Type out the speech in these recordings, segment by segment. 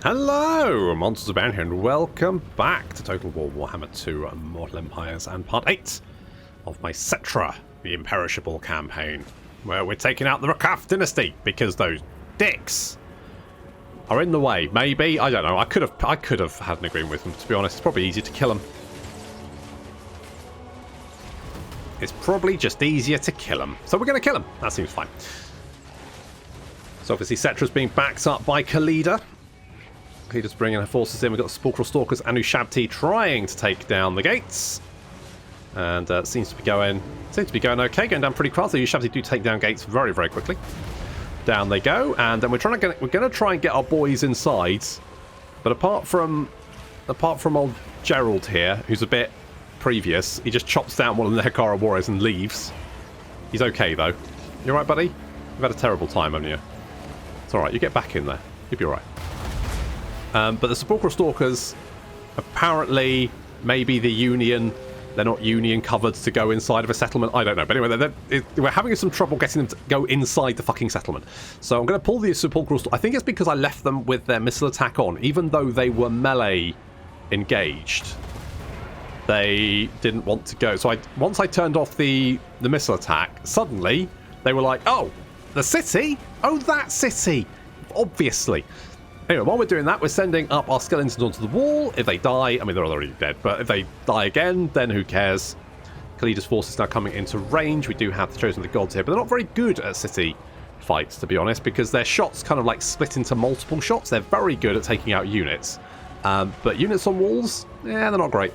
Hello, Monsters Abound here, and welcome back to Total War Warhammer 2 Mortal Empires and Part 8 of my Settra the Imperishable campaign, where we're taking out the Rakaf dynasty because those dicks are in the way. Maybe, I don't know. I could have had an agreement with them, to be honest. It's probably easier to kill them. It's probably just easier to kill them. So we're going to kill them. That seems fine. So obviously Settra's being backed up by Khalida. Khalida's bringing her forces in. We've got the Sepulchral Stalkers and Ushabti trying to take down the gates. And seems to be going okay. Going down pretty fast. The Ushabti do take down gates very, very quickly. Down they go. And then we're going to try and get our boys inside. But apart from old Gerald here, who's a bit previous, he just chops down one of the Hekara warriors and leaves. He's okay though. You alright, buddy? You've had a terrible time, haven't you? It's alright, you get back in there. You'll be alright. But the Sepulchral Stalkers, apparently, maybe the Union, they're not Union covered to go inside of a settlement. I don't know. But anyway, we're having some trouble getting them to go inside the fucking settlement. So I'm going to pull the Sepulchral Stalkers. I think it's because I left them with their missile attack on, even though they were melee engaged. They didn't want to go. So once I turned off the missile attack, suddenly they were like, oh, the city? Oh, that city. Obviously. Anyway, while we're doing that, we're sending up our skeletons onto the wall. If they die, I mean, they're already dead, but if they die again, then who cares? Khalida's forces now coming into range. We do have the Chosen of the Gods here, but they're not very good at city fights, to be honest, because their shots kind of like split into multiple shots. They're very good at taking out units. But units on walls, yeah, they're not great.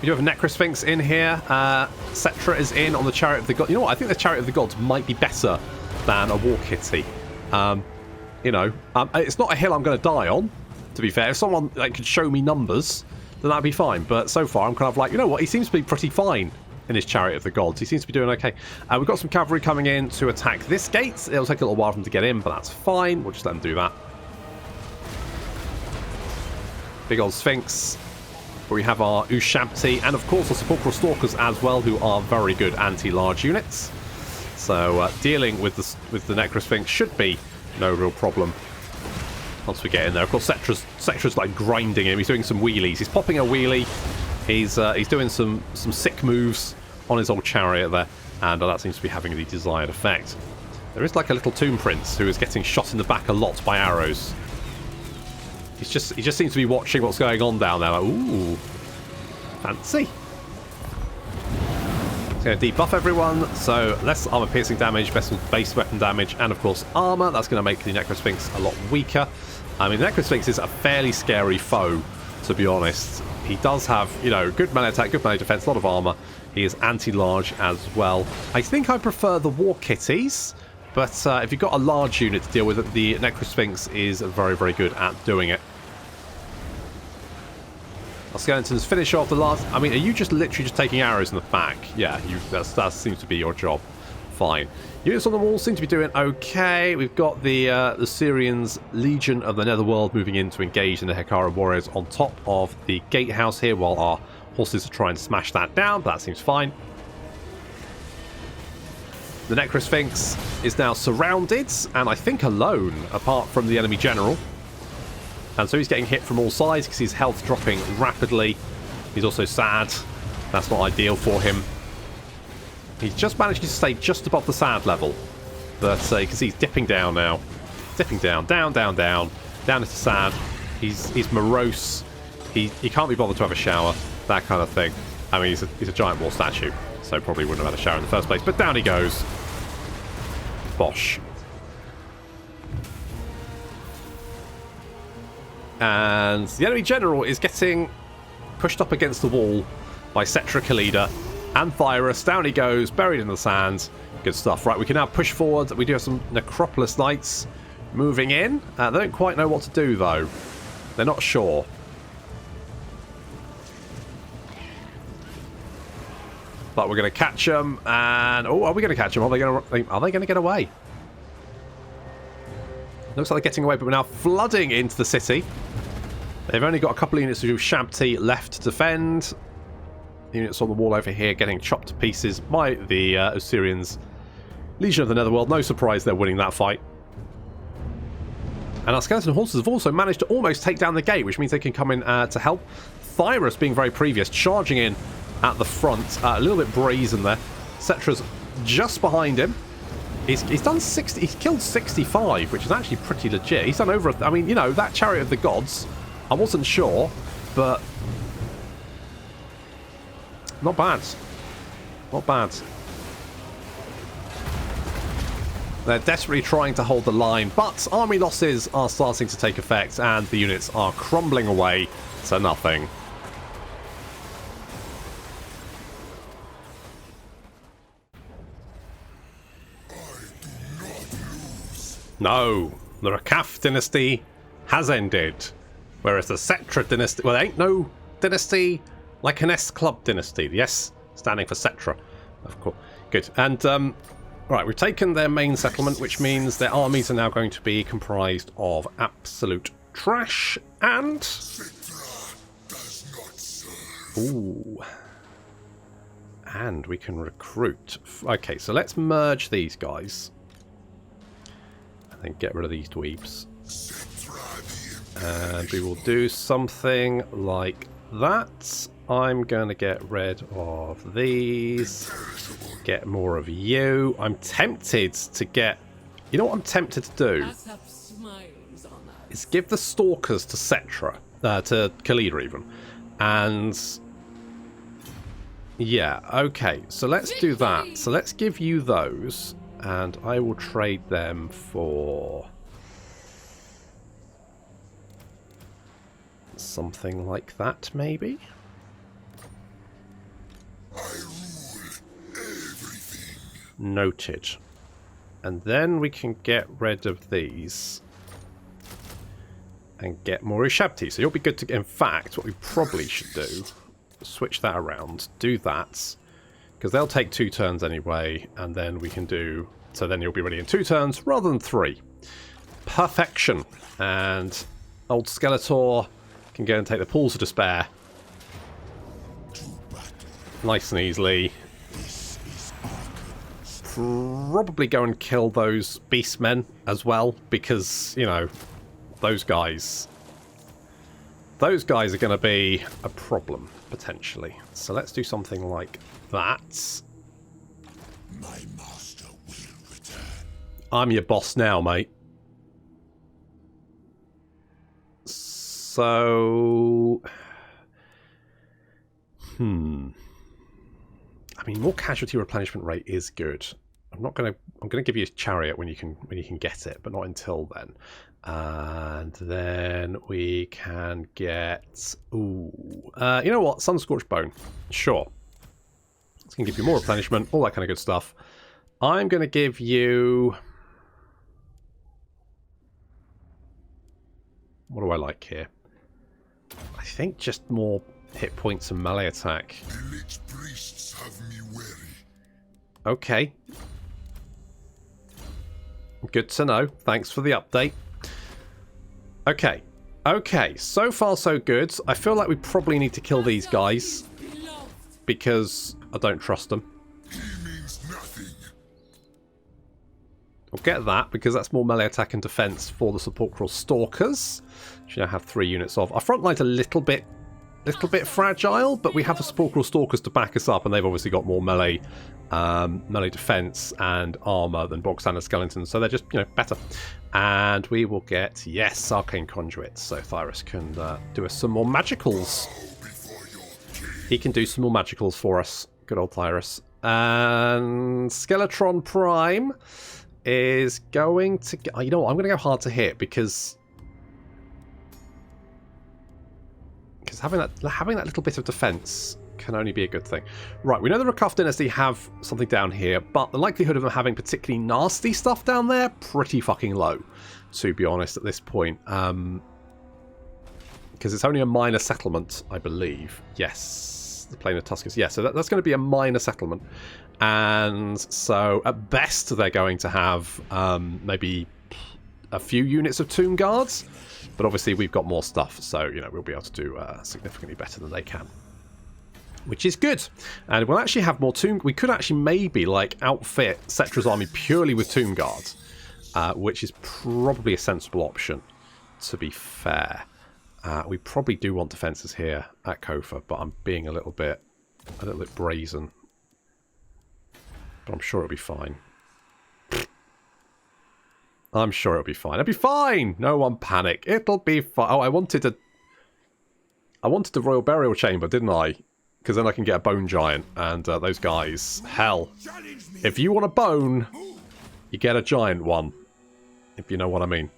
We do have a Necrosphinx in here. Settra is in on the Chariot of the Gods. You know what? I think the Chariot of the Gods might be better than a War Kitty. You know, it's not a hill I'm going to die on, to be fair. If someone could show me numbers, then that'd be fine. But so far, I'm kind of like, you know what? He seems to be pretty fine in his Chariot of the Gods. He seems to be doing okay. We've got some cavalry coming in to attack this gate. It'll take a little while for them to get in, but that's fine. We'll just let them do that. Big old Sphinx. We have our Ushabti and, of course, the Sepulchral Stalkers as well, who are very good anti-large units. So dealing with the Necrosphinx should be no real problem once we get in there. Of course, Settra's like grinding him. He's doing some wheelies. He's popping a wheelie. He's doing some sick moves on his old chariot there, and that seems to be having the desired effect. There is like a little Tomb Prince who is getting shot in the back a lot by arrows. He just seems to be watching what's going on down there. Like, ooh, fancy. It's going to debuff everyone, so less armor-piercing damage, base weapon damage, and of course armor. That's going to make the Necrosphinx a lot weaker. I mean, the Necrosphinx is a fairly scary foe, to be honest. He does have, you know, good melee attack, good melee defense, a lot of armor. He is anti-large as well. I think I prefer the War Kitties, but if you've got a large unit to deal with it, the Necrosphinx is very, very good at doing it. Our skeletons finish off the last... I mean, are you just literally just taking arrows in the back? Yeah, that seems to be your job. Fine. Units on the wall seem to be doing okay. We've got the Syrians Legion of the Netherworld moving in to engage in the Hekara warriors on top of the gatehouse here, while our horses are trying to smash that down, but that seems fine. The Necrosphinx is now surrounded, and I think alone, apart from the enemy general. And so he's getting hit from all sides because his health's dropping rapidly. He's also sad. That's not ideal for him. He's just managed to stay just above the sad level. But you can see he's dipping down now. Dipping down, down, down, down. Down into sad. He's morose. He can't be bothered to have a shower. That kind of thing. I mean, he's a giant war statue, so probably wouldn't have had a shower in the first place. But down he goes. Bosh. And the enemy general is getting pushed up against the wall by Settra, Khalida, and Thyrus. Down he goes, buried in the sand. Good stuff. Right, we can now push forward. We do have some Necropolis Knights moving in. They don't quite know what to do, though. They're not sure. But we're going to catch them. And oh, are we going to catch them? Are they going to get away? Looks like they're getting away, but we're now flooding into the city. They've only got a couple of units of Ushabti left to defend. The units on the wall over here getting chopped to pieces by the Assyrians. Legion of the Netherworld. No surprise they're winning that fight. And our skeleton horses have also managed to almost take down the gate, which means they can come in to help. Thyrus, being very previous, charging in at the front. A little bit brazen there. Settra's just behind him. He's done 60. He's killed 65, which is actually pretty legit. He's done over. I mean, you know, that Chariot of the Gods. I wasn't sure, but not bad. Not bad. They're desperately trying to hold the line, but army losses are starting to take effect, and the units are crumbling away to nothing. No, the Rakaf dynasty has ended, whereas the Settra dynasty, well, there ain't no dynasty like an S Club dynasty. The S standing for Settra, of course. Good. And right, we've taken their main settlement, which means their armies are now going to be comprised of absolute trash and ooh, and we can recruit. Okay, so let's merge these guys. And get rid of these dweebs. And we will do something like that. I'm going to get rid of these. Get more of you. I'm tempted to get... You know what I'm tempted to do? Is give the Stalkers to Settra. To Khalida even. And... yeah, okay. So let's do that. So let's give you those. And I will trade them for something like that, maybe? I rule everything. Noted. And then we can get rid of these and get more Ushabti. So you'll be good to... In fact, what we probably should do, switch that around, do that. Because they'll take 2 turns anyway, and then we can do... So then you'll be ready in 2 turns rather than 3. Perfection. And old Skeletor can go and take the Pools of Despair. Nice and easily. Probably go and kill those Beastmen as well, because, you know, those guys... Those guys are going to be a problem, potentially. So let's do something like... that. My master will return. I'm your boss now, mate. So... I mean, more casualty replenishment rate is good. I'm gonna give you a chariot when you can get it, but not until then. And then we can get... ooh. You know what? Sunscorched Bone. Sure. It's going to give you more replenishment, all that kind of good stuff. I'm going to give you... what do I like here? I think just more hit points and melee attack. Village priests have me wary. Okay. Good to know. Thanks for the update. Okay. Okay, so far so good. I feel like we probably need to kill these guys, because I don't trust them. He means nothing. We'll get that, because that's more melee attack and defense for the Sepulchral Stalkers, which you now have 3 units of. Our front line's a little bit fragile, but we have the Sepulchral Stalkers to back us up, and they've obviously got more melee defense and armor than bog standard skeletons, so they're just, you know, better. And we will get, yes, Arcane Conduits, so Thyrus can do us some more magicals. He can do some more magicals for us. Good old Thyrus. And Skeletron Prime is going to... you know what? I'm going to go hard to hit, because having that little bit of defense can only be a good thing. Right, we know the Rakaf Dynasty have something down here, but the likelihood of them having particularly nasty stuff down there, pretty fucking low, to be honest, at this point. Because it's only a minor settlement, I believe. Yes, the Plain of Tuscus. Yeah, so that's going to be a minor settlement. And so, at best, they're going to have maybe a few units of Tomb Guards. But obviously, we've got more stuff, so, you know, we'll be able to do significantly better than they can. Which is good. And we'll actually have more Tomb... we could actually maybe, like, outfit Settra's army purely with Tomb Guards, which is probably a sensible option. to be fair. We probably do want defences here at Kofa, but I'm being a little bit brazen. But I'm sure it'll be fine. I'm sure it'll be fine. It'll be fine! No one panic. It'll be fine. Oh, I wanted the Royal Burial Chamber, didn't I? Because then I can get a Bone Giant. And those guys, hell. If you want a bone, you get a giant one. If you know what I mean.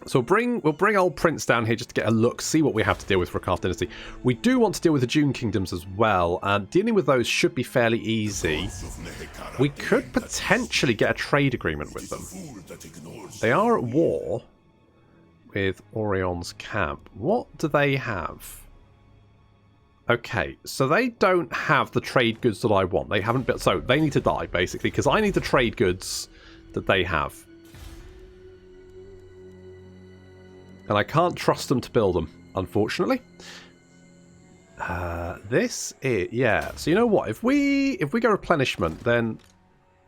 So we'll bring old Prince down here just to get a look, see what we have to deal with for Arkhan Dynasty. We do want to deal with the Dune Kingdoms as well, and dealing with those should be fairly easy. We could potentially get a trade agreement with them. They are at war with Orion's camp. What do they have? Okay, so they don't have the trade goods that I want. They haven't built, so they need to die, basically, because I need the trade goods that they have. And I can't trust them to build them, unfortunately. This is... yeah, so you know what? If we go replenishment, then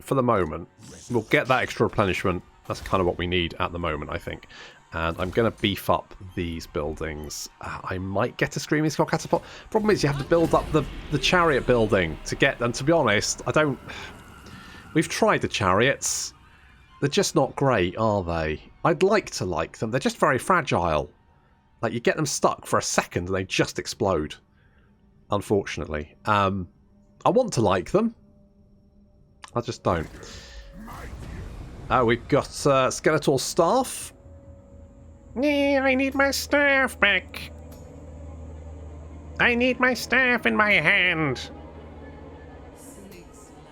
for the moment, we'll get that extra replenishment. That's kind of what we need at the moment, I think. And I'm going to beef up these buildings. I might get a Screaming Skull Catapult. Problem is you have to build up the chariot building to get them. To be honest, I don't... We've tried the chariots. They're just not great, are they? I'd like to like them. They're just very fragile. Like, you get them stuck for a second and they just explode. Unfortunately. I want to like them. I just don't. We've got Skeletal Staff. Yeah, I need my staff back. I need my staff in my hand.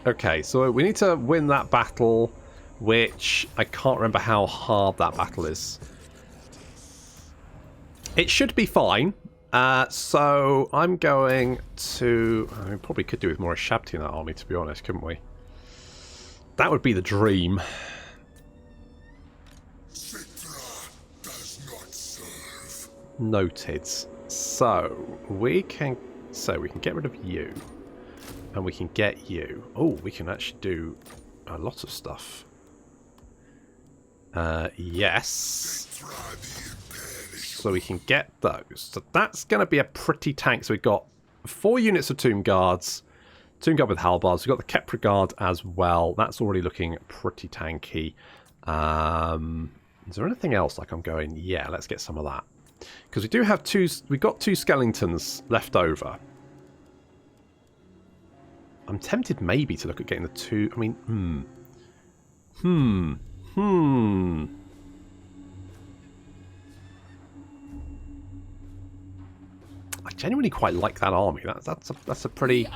Okay, so we need to win that battle, which I can't remember how hard that battle is. It should be fine. So I'm going to... I mean, probably could do with more Shabti in that army, to be honest, couldn't we? That would be the dream. Settra does not serve. Noted. So we can get rid of you, and we can get you. Oh, we can actually do a lot of stuff. Yes. Settra the Imperishable. So we can get those. So that's going to be a pretty tank. So we've got 4 units of Tomb Guards. Tomb Guard with Halbards. We've got the Khemri Guard as well. That's already looking pretty tanky. Is there anything else like I'm going, yeah, let's get some of that. Because we do have we've got 2 skeletons left over. I'm tempted maybe to look at getting the 2, I mean, I genuinely quite like that army. That's a pretty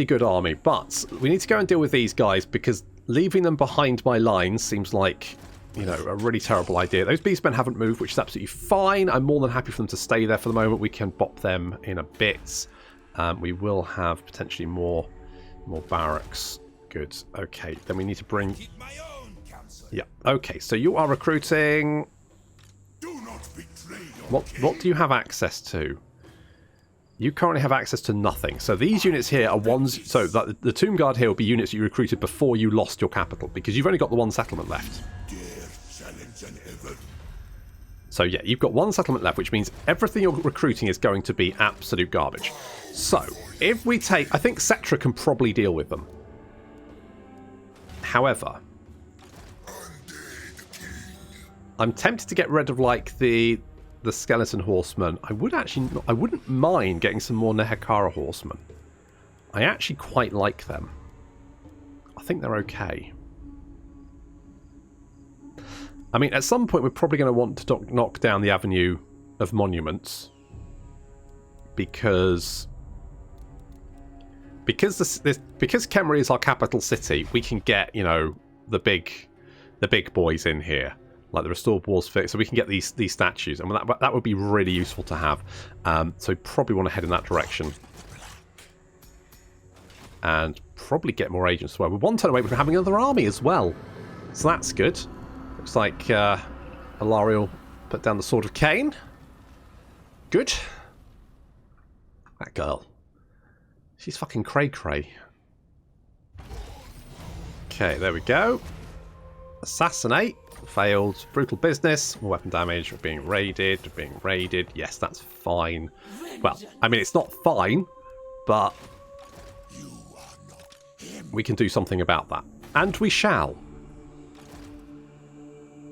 good army. But we need to go and deal with these guys because leaving them behind my lines seems like, you know, a really terrible idea. Those beastmen haven't moved, which is absolutely fine. I'm more than happy for them to stay there for the moment. We can bop them in a bit. We will have potentially more barracks. Good. Okay, then we need to bring... yeah, okay, so you are recruiting... What do you have access to? You currently have access to nothing. So these units here are ones... so the Tomb Guard here will be units you recruited before you lost your capital, because you've only got the 1 settlement left. So yeah, you've got 1 settlement left, which means everything you're recruiting is going to be absolute garbage. So, if we take... I think Settra can probably deal with them. However, I'm tempted to get rid of, like, the skeleton horsemen. I wouldn't mind getting some more Nehekara horsemen. I actually quite like them. I think they're okay. I mean, at some point we're probably going to want to knock down the Avenue of Monuments because Khemri is our capital city. We can get, you know, the big boys in here, like the Restored Walls Fix, so we can get these statues, and that would be really useful to have. So we probably want to head in that direction and probably get more agents as well. We're 1 turn away from having another army as well, so that's good. Looks like Alariel put down the Sword of Cain. Good. That girl. She's fucking cray-cray. Okay, there we go. Assassinate. Failed. Brutal business. More weapon damage. We're being raided. We're being raided. Yes, that's fine. Well, I mean, it's not fine, but we can do something about that. And we shall.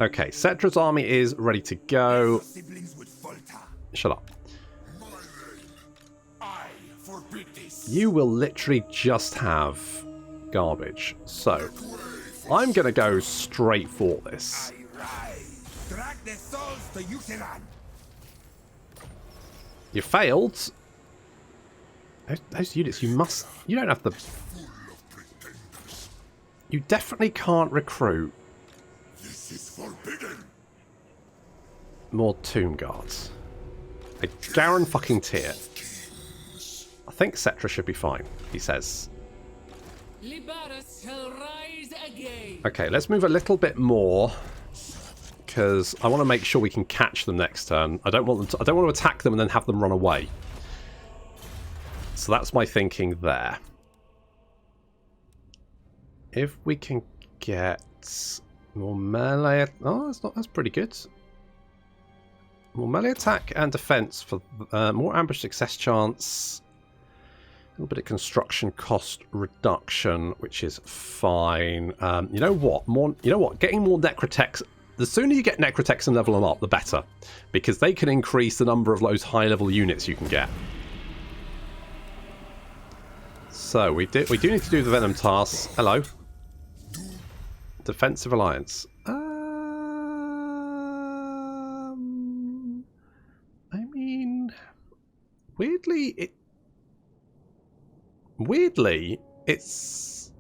Okay, Settra's army is ready to go. Shut up. You will literally just have garbage. So, I'm going to go straight for this. You failed. Those units, you don't have the... You definitely can't recruit more tomb guards. I guarantee it. I think Settra should be fine, he says. Okay, let's move a little bit more, because I want to make sure we can catch them next turn. I don't want to attack them and then have them run away. So that's my thinking there. If we can get more melee... Oh, that's pretty good. More melee attack and defense for more ambush success chance. A little bit of construction cost reduction, which is fine. You know what? Getting more necrotechs. The sooner you get necrotechs and level them up, the better, because they can increase the number of those high-level units you can get. So we do need to do the Venom tasks. Hello. Defensive Alliance. I mean, weirdly, it's...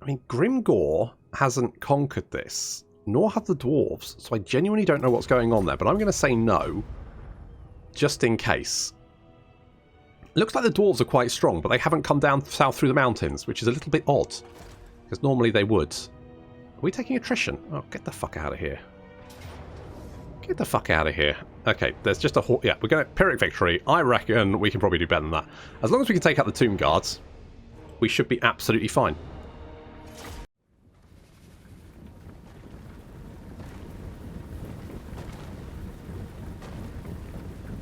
I mean, Grimgor hasn't conquered this, nor have the dwarves, so I genuinely don't know what's going on there, but I'm going to say no, just in case. Looks like the dwarves are quite strong, but they haven't come down south through the mountains, which is a little bit odd, because normally they would. Are we taking attrition? Oh, get the fuck out of here. Get the fuck out of here. Okay, there's just a... Yeah, we're going to... Pyrrhic victory. I reckon we can probably do better than that. As long as we can take out the tomb guards, we should be absolutely fine.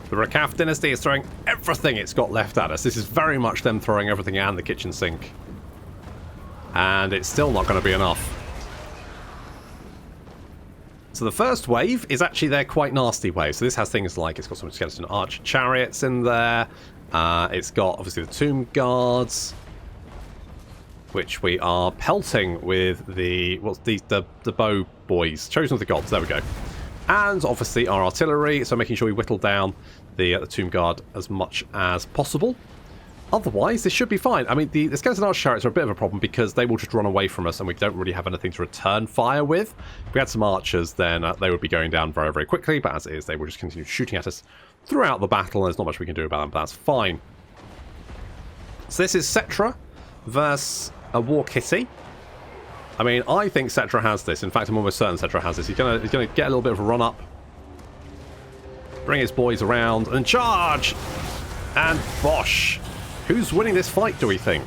The Rakaf dynasty is throwing everything it's got left at us. This is very much them throwing everything and the kitchen sink. And it's still not going to be enough. So the first wave is actually their quite nasty wave. So this has things like, it's got some skeleton archer chariots in there. It's got, obviously, the tomb guards, which we are pelting with the, the bow boys. Chosen of the gods, there we go. And obviously our artillery, so making sure we whittle down the tomb guard as much as possible. Otherwise, this should be fine. I mean, the skeleton archer chariots are a bit of a problem because they will just run away from us and we don't really have anything to return fire with. If we had some archers, then they would be going down very, very quickly, but as it is, they will just continue shooting at us throughout the battle, and there's not much we can do about them, but that's fine. So this is Settra versus a War Kitty. I mean, I think Settra has this. In fact, I'm almost certain Settra has this. He's gonna get a little bit of a run up, bring his boys around, and charge! And bosh! Who's winning this fight, do we think?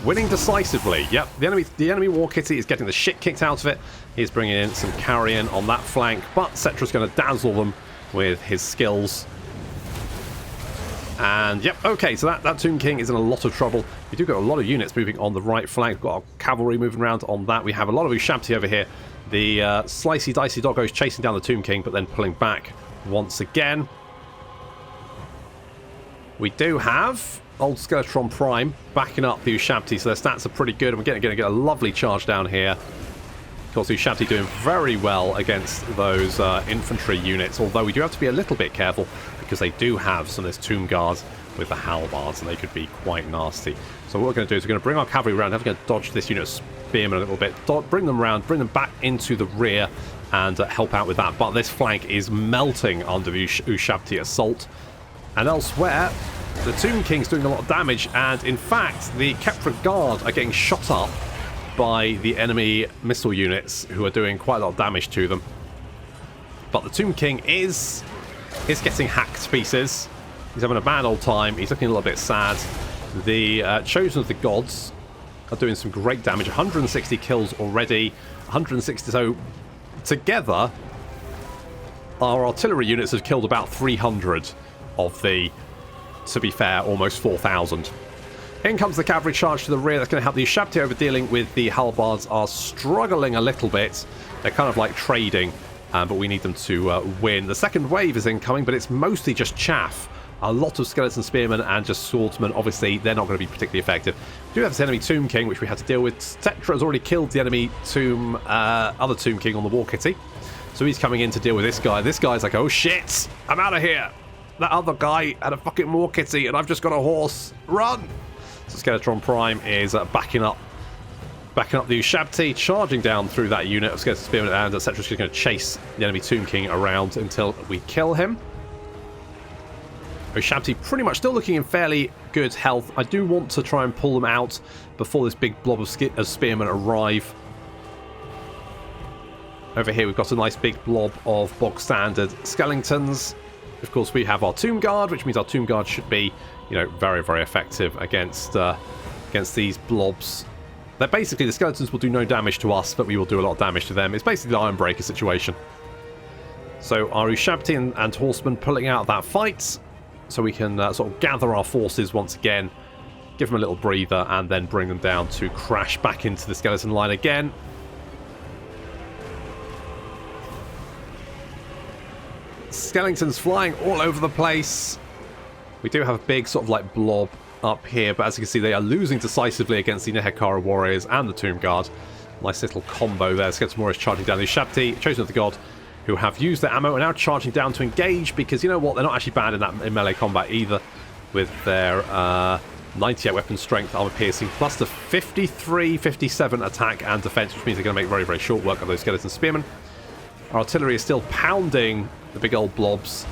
Winning decisively. Yep, the enemy War Kitty is getting the shit kicked out of it. He's bringing in some carrion on that flank, but Settra's going to dazzle them with his skills. And yep, okay, so that Tomb King is in a lot of trouble. We do got a lot of units moving on the right flank. We've got our cavalry moving around on that. We have a lot of Ushabti over here. The slicey dicey doggos chasing down the Tomb King, but then pulling back once again. We do have old Skeletron Prime backing up the Ushabti, so their stats are pretty good. And we're going to get a lovely charge down here. Of course, Ushabti doing very well against those infantry units, although we do have to be a little bit careful because they do have some of this tomb guards with the halbards, and they could be quite nasty. So what we're going to do is we're going to bring our cavalry around. We're going to dodge this unit of spearmen a little bit, bring them around, bring them back into the rear, and help out with that. But this flank is melting under the Ushabti assault. And elsewhere, the Tomb King's doing a lot of damage, and in fact, the Khemri Guard are getting shot up by the enemy missile units, who are doing quite a lot of damage to them. But the Tomb King is getting hacked to pieces. He's having a bad old time. He's looking a little bit sad. The Chosen of the Gods are doing some great damage. 160 kills already. 160. So together, our artillery units have killed about 300 of the, to be fair, almost 4,000. In comes the cavalry charge to the rear. That's going to help the Ushabti over. Dealing with the halbards are struggling a little bit. They're kind of like trading, but we need them to win. The second wave is incoming, but it's mostly just chaff. A lot of skeleton spearmen and just swordsmen. Obviously, they're not going to be particularly effective. We do have this enemy Tomb King, which we had to deal with. Settra has already killed the enemy other Tomb King on the War Kitty. So he's coming in to deal with this guy. This guy's like, oh shit, I'm out of here. That other guy had a fucking War Kitty and I've just got a horse. Run! So Skeletron Prime is backing up the Ushabti, charging down through that unit of Skeleton Spearmen, and Settra's just going to chase the enemy Tomb King around until we kill him. Ushabti pretty much still looking in fairly good health. I do want to try and pull them out before this big blob of spearmen arrive. Over here we've got a nice big blob of bog standard skeletons. Of course we have our Tomb Guard, which means our Tomb Guard should be, you know, very, very effective against these blobs. They're basically, the skeletons will do no damage to us, but we will do a lot of damage to them. It's basically the Ironbreaker situation. So our Ushabti and horsemen pulling out of that fight, so we can sort of gather our forces once again, give them a little breather, and then bring them down to crash back into the skeleton line again. Skeletons flying all over the place. We do have a big sort of like blob up here, but as you can see, they are losing decisively against the Nehekara warriors and the Tomb Guard. Nice little combo there. Skeleton warriors charging down the Ushabti, Chosen of the God, who have used their ammo and are now charging down to engage, because you know what, they're not actually bad in melee combat either, with their 98 weapon strength, armor piercing, plus the 53, 57 attack and defense, which means they're going to make very, very short work of those skeleton spearmen. Our artillery is still pounding the big old blobs,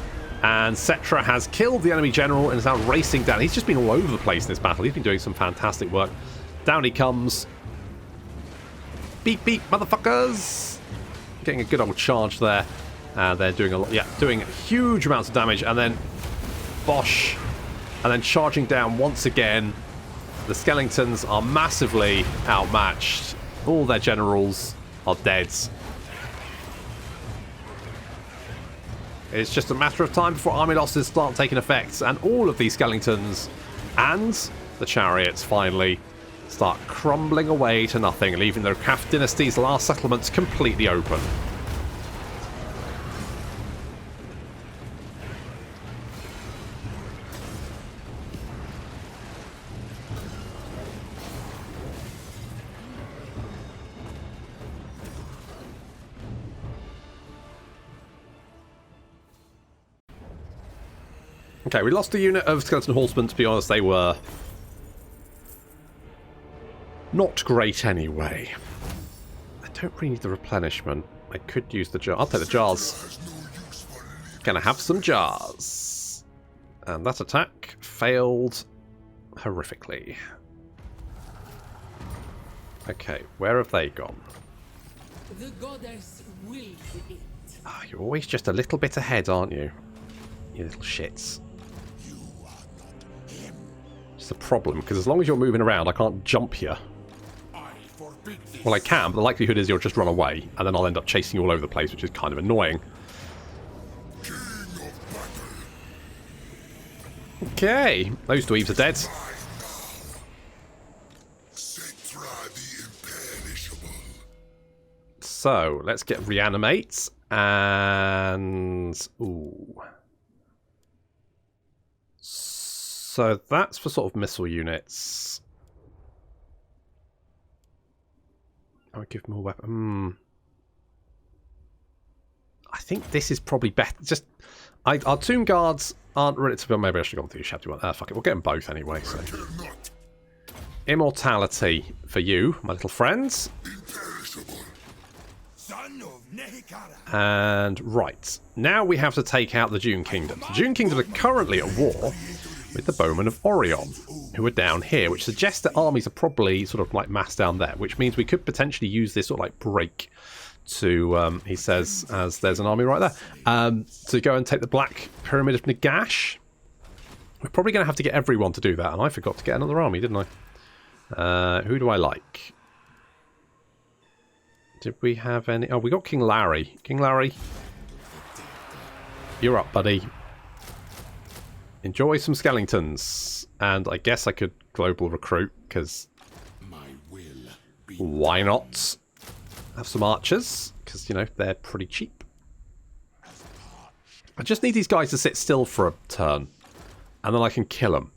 and Settra has killed the enemy general and is now racing down. He's just been all over the place in this battle. He's been doing some fantastic work. Down he comes. Beep, beep, motherfuckers! Getting a good old charge there. And they're doing a lot, yeah, doing huge amounts of damage, and then bosh, and then charging down once again. The skeletons are massively outmatched. All their generals are dead. It's just a matter of time before army losses start taking effect, and all of these skeletons and the chariots finally start crumbling away to nothing, leaving the Craft Dynasty's last settlements completely open. Okay, we lost a unit of skeleton horsemen. To be honest, they were not great anyway. I don't really need the replenishment. I could use the jar. I'll take the jars. Gonna have some jars. And that attack failed horrifically. Okay, where have they gone? The goddess wills it. Oh, you're always just a little bit ahead, aren't you? You little shits. It's a problem, because as long as you're moving around, I can't jump here. Well, I can, but the likelihood is you'll just run away, and then I'll end up chasing you all over the place, which is kind of annoying. Okay, those dweebs are dead. Settra the Imperishable. So, let's get reanimates, and... ooh. So that's for sort of missile units. I would give them a weapon. I think this is probably better. Just, our Tomb Guards aren't ready to. Maybe I should have gone through the Ushabti one. Fuck it, we'll get them both anyway. So, immortality for you, my little friends. And right now we have to take out the Dune Kingdoms. The Dune Kingdoms are currently at war with the Bowmen of Orion, who are down here, which suggests that armies are probably sort of like massed down there, which means we could potentially use this sort of like break to, he says, as there's an army right there, to go and take the Black Pyramid of Nagash. We're probably going to have to get everyone to do that, and I forgot to get another army, didn't I? Who do I like? Did we have any... Oh, we got King Larry. King Larry, you're up, buddy. Enjoy some skeletons. And I guess I could global recruit, because why not? Have some archers, because, you know, they're pretty cheap. I just need these guys to sit still for a turn, and then I can kill them.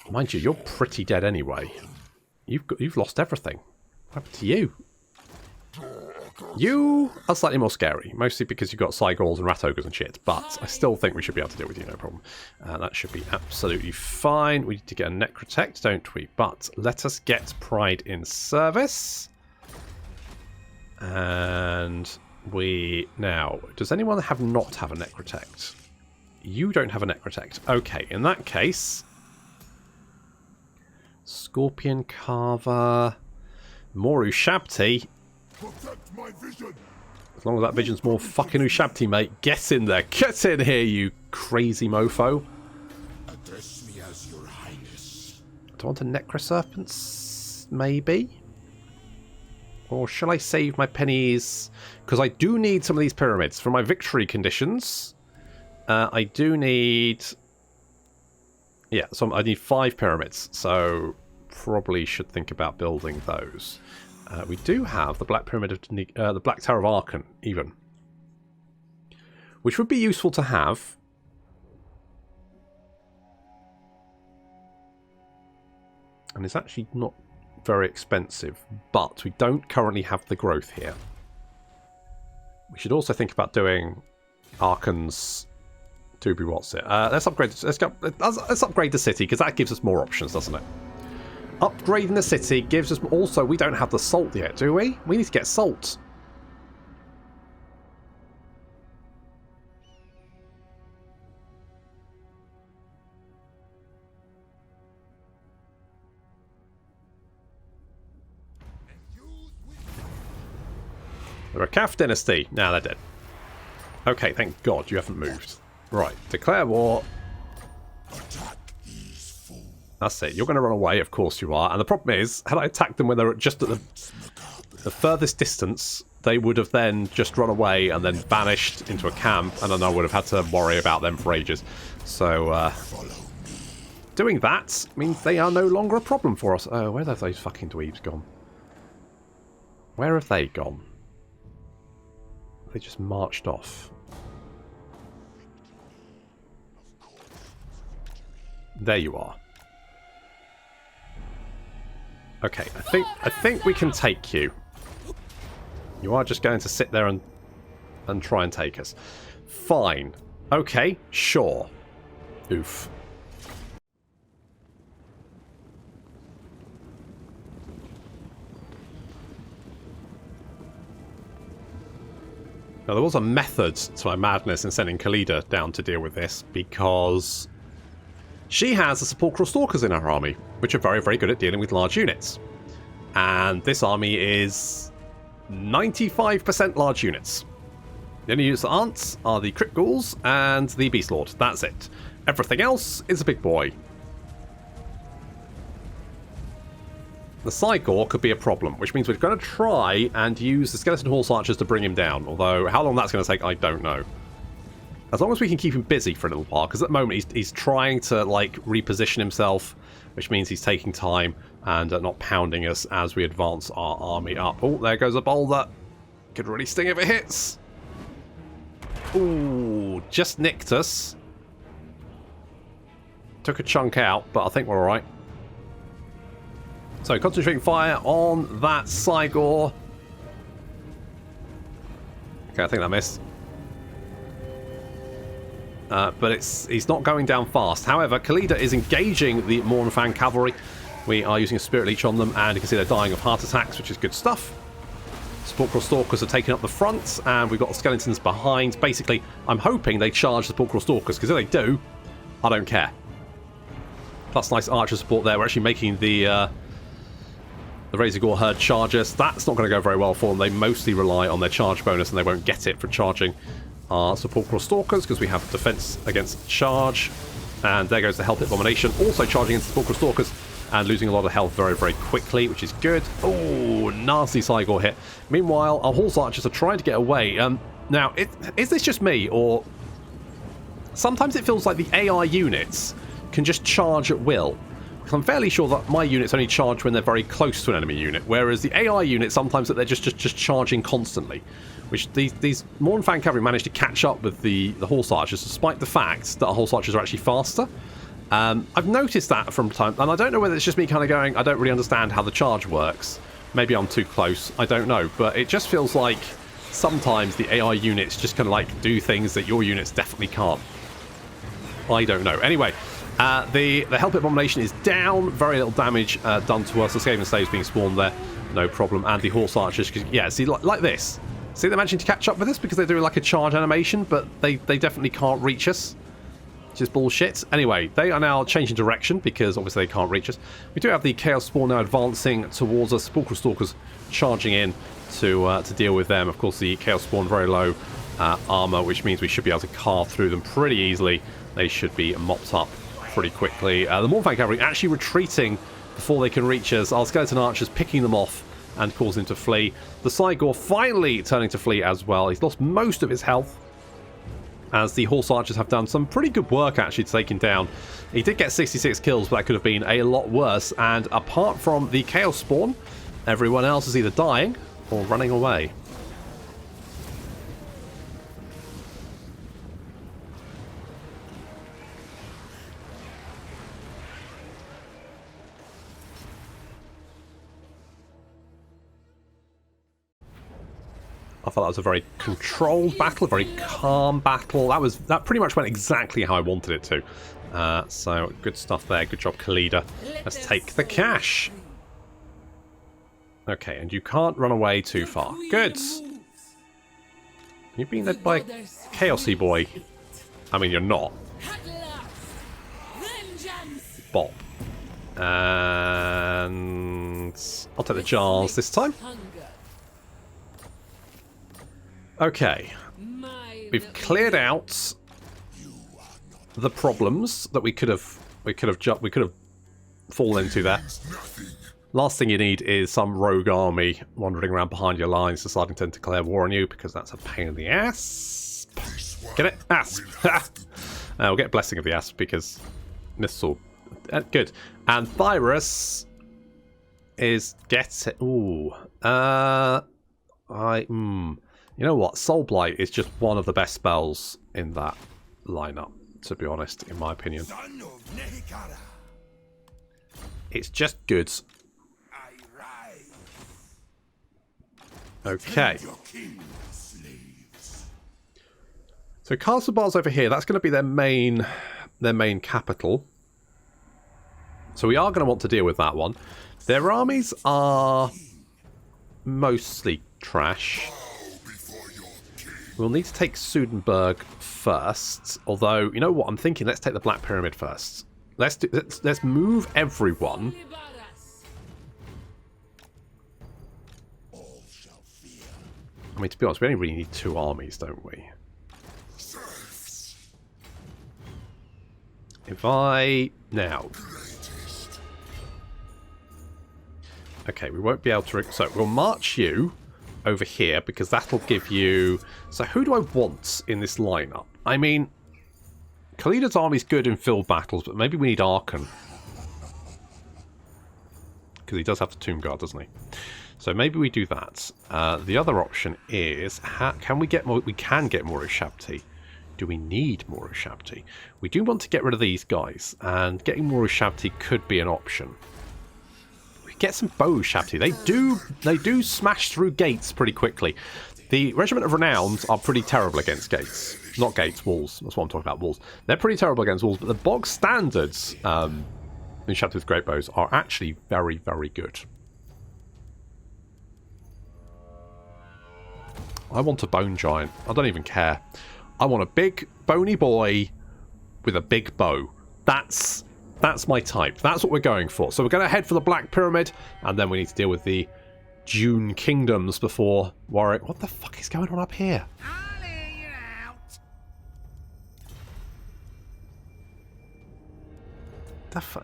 Mind you, you're pretty dead anyway. You've lost everything. What happened to you? You are slightly more scary, mostly because you've got Cygauls and Rat Ogres and shit, but I still think we should be able to deal with you, no problem. That should be absolutely fine. We need to get a Necrotect, don't we? But let us get Pride in Service. And we... Now, does anyone not have a Necrotect? You don't have a Necrotect. Okay, in that case... Scorpion Carver... More Ushabti. As long as that vision's more fucking Ushabti, mate. Get in there. Get in here, you crazy mofo. Address me as your highness. Do I want a Necroserpents? Maybe? Or shall I save my pennies? Because I do need some of these pyramids. For my victory conditions, I do need... Yeah, so I need 5 pyramids. So... probably should think about building those. We do have the Black Pyramid of the Black Tower of Arkhan, even, which would be useful to have. And it's actually not very expensive, but we don't currently have the growth here. We should also think about doing Arkhan's Doobie What's it. Let's upgrade. Let's upgrade the city, because that gives us more options, doesn't it? Upgrading the city gives us... Also, we don't have the salt yet, do we? We need to get salt. They're a Kaf dynasty. Now they're dead. Okay, thank God you haven't moved. Right, declare war. That's it. You're going to run away, of course you are. And the problem is, had I attacked them when they were just at the furthest distance, they would have then just run away and then vanished into a camp, and then I would have had to worry about them for ages. So, doing that means they are no longer a problem for us. Oh, where have those fucking dweebs gone? Where have they gone? They just marched off. There you are. Okay, I think we can take you. You are just going to sit there and try and take us. Fine. Okay, sure. Oof. Now, there was a method to my madness in sending Khalida down to deal with this, because she has the Sepulchral Stalkers in her army, which are very, very good at dealing with large units. And this army is 95% large units. The only units that aren't are the Crypt Ghouls and the Beast Lord. That's it. Everything else is a big boy. The Cygor could be a problem, which means we're going to try and use the Skeleton Horse Archers to bring him down. Although, how long that's going to take, I don't know. As long as we can keep him busy for a little while, because at the moment he's trying to, like, reposition himself, which means he's taking time and not pounding us as we advance our army up. Oh, there goes a boulder. Could really sting if it hits. Ooh, just nicked us. Took a chunk out, but I think we're alright. So, concentrating fire on that Cygor. Okay, I think that missed. But he's not going down fast. However, Khalida is engaging the Mornfang cavalry. We are using a Spirit Leech on them, and you can see they're dying of heart attacks, which is good stuff. Sepulchral Stalkers are taking up the front, and we've got the skeletons behind. Basically, I'm hoping they charge the Sepulchral Stalkers, because if they do, I don't care. Plus nice archer support there. We're actually making the Razorgore herd charges. That's not going to go very well for them. They mostly rely on their charge bonus, and they won't get it for charging our Sepulchral Stalkers, because we have defense against charge. And there goes the Hellpit Abomination, also charging into Sepulchral Stalkers. and losing a lot of health very, very quickly, which is good. Oh, nasty Cygor hit. Meanwhile, our horse archers are trying to get away. Now, is this just me, or sometimes it feels like the AI units can just charge at will? Because I'm fairly sure that my units only charge when they're very close to an enemy unit, whereas the AI units sometimes that they're just charging constantly. Which these Mournfang cavalry managed to catch up with the horse archers, despite the fact that our horse archers are actually faster. I've noticed that from time, and I don't know whether it's just me kind of going, I don't really understand how the charge works. Maybe I'm too close, I don't know, but it just feels like sometimes the AI units just kind of like do things that your units definitely can't. I don't know. Anyway, the Hellpit Abomination is down, very little damage done to us. The Skaven Slaves being spawned there, no problem, and the horse archers, yeah, see, like this. See, they're managing to catch up with us because they're doing like a charge animation, but they definitely can't reach us. Which is bullshit. Anyway, they are now changing direction because obviously they can't reach us. We do have the Chaos Spawn now advancing towards us. Sepulchral Stalkers charging in to deal with them. Of course, the Chaos Spawn very low armor, which means we should be able to carve through them pretty easily. They should be mopped up pretty quickly. The Mournfang Cavalry actually retreating before they can reach us. Our Skeleton Archers picking them off and causing him to flee. The Cygor finally turning to flee as well. He's lost most of his health, as the horse archers have done some pretty good work actually to take him down. He did get 66 kills, but that could have been a lot worse. And apart from the Chaos Spawn, everyone else is either dying or running away. I thought that was a very controlled battle, a very calm battle. That pretty much went exactly how I wanted it to. So good stuff there. Good job, Khalida. Let's take the cash. Okay, and you can't run away too far. Good. You're being led by Chaosy Boy. I mean, you're not. Bop. And I'll take the jars this time. Okay, we've cleared out the problems that we could have fallen into there. Last thing you need is some rogue army wandering around behind your lines deciding to declare war on you, because that's a pain in the ass. Get it? Asp. We'll get Blessing of the Asp because missile. Good. And Virus is Ooh. You know what? Soul Blight is just one of the best spells in that lineup, to be honest, in my opinion. It's just good. Okay. So Castle Bar's over here. That's going to be their main capital. So we are going to want to deal with that one. Their armies are mostly trash. We'll need to take Sudenburg first. Although, you know what? I'm thinking let's take the Black Pyramid first. Let's move everyone. I mean, to be honest, we only really need 2 armies, don't we? If I... Now... Okay, we won't be able to... So, we'll march you over here, because that'll give you... So, who do I want in this lineup? I mean, Khalida's army's good in field battles, but maybe we need Arkhan. Because he does have the Tomb Guard, doesn't he? So, maybe we do that. The other option is... Can we get more... We can get more Ushabti. Do we need more Ushabti? We do want to get rid of these guys, and getting more Ushabti could be an option. Get some bow Ushabti. They do smash through gates pretty quickly. The Regiment of Renowns are pretty terrible against gates. Not gates, walls. That's what I'm talking about, walls. They're pretty terrible against walls, but the bog standards Ushabti with great bows are actually very, very good. I want a bone giant. I don't even care. I want a big, bony boy with a big bow. That's my type. That's what we're going for. So we're going to head for the Black Pyramid, and then we need to deal with the Dune Kingdoms before Warwick. What the fuck is going on up here? I'll hear you out.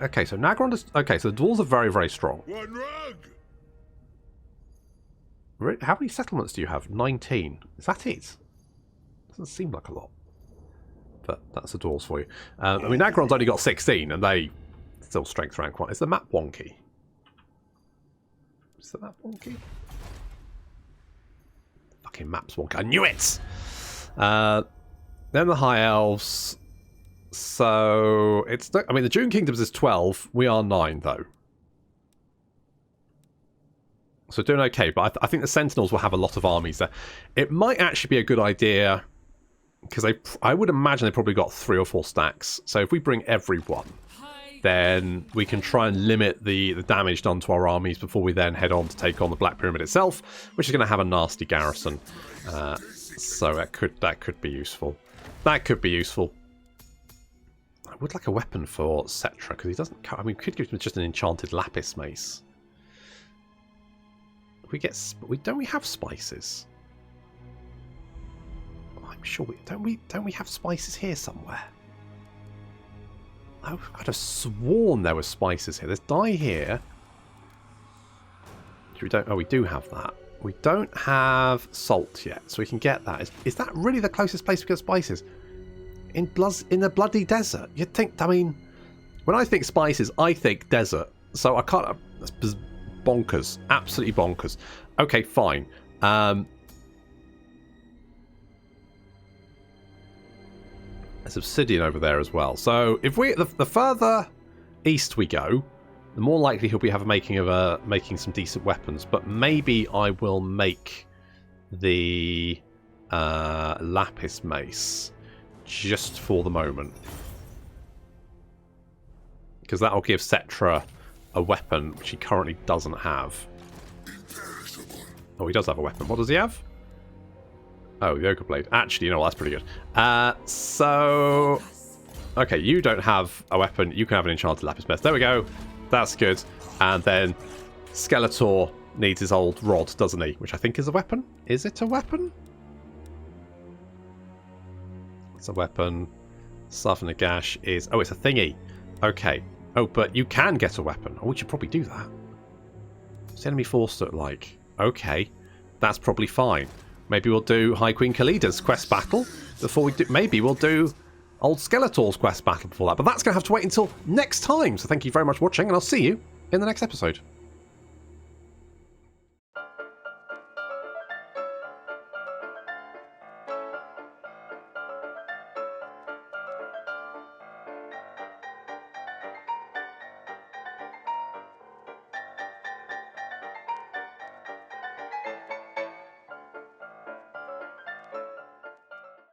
Okay, so Nagron is... Okay, so the dwarves are very, very strong. One rug. How many settlements do you have? 19. Is that it? Doesn't seem like a lot. But that's the dwarves for you. I mean, Nagron's only got 16, and they still strength rank 1. Is the map wonky? Is the map wonky? Fucking map's wonky. I knew it! Then the High Elves. So, it's... I mean, the Dune Kingdoms is 12. We are 9, though. So doing okay, but I think the Sentinels will have a lot of armies there. It might actually be a good idea, because I would imagine they probably got 3 or 4 stacks. So if we bring everyone, then we can try and limit the damage done to our armies before we then head on to take on the Black Pyramid itself, which is going to have a nasty garrison. So that could be useful. That could be useful. I would like a weapon for Settra, because he doesn't... I mean, we could give him just an enchanted lapis mace. Don't we have spices? I'm sure don't we have spices here somewhere? I'd have sworn there were spices here. There's dye here. We do have that. We don't have salt yet, so we can get that. Is that really the closest place to get spices? In the bloody desert? You'd think. I mean, when I think spices, I think desert. So I can't. That's bonkers. Absolutely bonkers. Okay, fine. There's obsidian over there as well. So if the further east we go, the more likely he'll be making some decent weapons. But maybe I will make the lapis mace just for the moment, because that'll give Settra a weapon which he currently doesn't have. Oh, he does have a weapon. What does he have? Oh, the Ochre Blade. Actually, you know what? That's pretty good. So... Okay, you don't have a weapon. You can have an enchanted lapis mace. There we go. That's good. And then Skeletor needs his old rod, doesn't he? Which I think is a weapon. Is it a weapon? It's a weapon. Staff and Nagash is... Oh, it's a thingy. Okay. Oh, but you can get a weapon. Oh, we should probably do that. What's the enemy force look like? Okay. That's probably fine. Maybe we'll do High Queen Khalida's quest battle before we do... Maybe we'll do Old Skeletor's quest battle before that. But that's going to have to wait until next time. So thank you very much for watching, and I'll see you in the next episode.